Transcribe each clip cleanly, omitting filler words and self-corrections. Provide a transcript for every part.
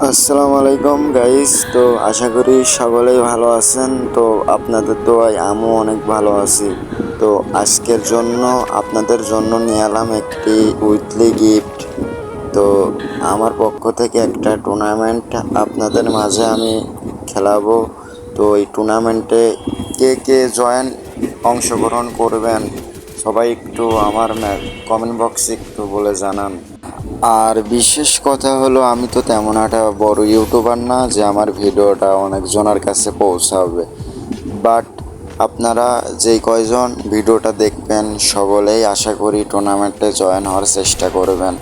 আসসালামু আলাইকুম গাইস। তো আশা করি সকলেই ভালো আছেন। তো আপনাদের দোয়ায় আমিও অনেক ভালো আছি। তো আজকের জন্য আপনাদের জন্য নিয়ে এলাম একটি উইকলি গিফট। তো আমার পক্ষ থেকে একটা টুর্নামেন্ট আপনাদের মাঝে আমি খেলাবো। তো এই টুর্নামেন্টে কে কে অংশগ্রহণ করবেন সবাই একটু আমার কমেন্ট বক্সে একটু বলে জানান। আর বিশেষ কথা হলো, আমি তো তেমন একটা বড় ইউটিউবার না যে আমার ভিডিওটা অনেকজনের কাছে পৌঁছাবে। বাট আপনারা যেই কয়জন ভিডিওটা দেখবেন সকলেই আশা করি টুর্নামেন্টে জয়েন হওয়ার চেষ্টা করবেন।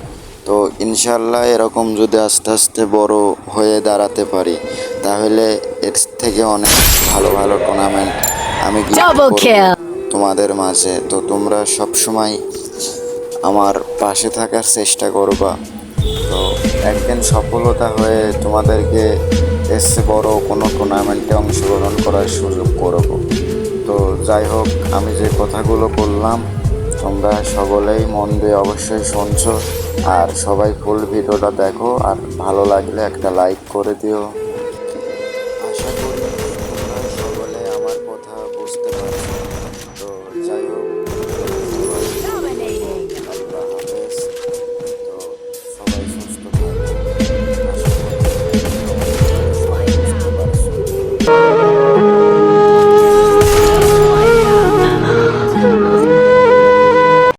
তো ইনশাল্লাহ এরকম যদি আস্তে আস্তে বড় হয়ে দাঁড়াতে পারি, তাহলে এর থেকে অনেক ভালো ভালো টুর্নামেন্ট আমি গিফট করব তোমাদের মাঝে। তো তোমরা সবসময় আমার পাশে থাকার চেষ্টা করবা। তো একদিন সফলতা হয়ে তোমাদেরকে এসে বড় কোনো টুর্নামেন্টে অংশগ্রহণ করার সুযোগ করব। তো যাই হোক, আমি যে কথাগুলো বললাম তোমরা সকলেই মন দিয়ে অবশ্যই শুনছো। আর সবাই ফুল ভিডিওটা দেখো, আর ভালো লাগলে একটা লাইক করে দিও।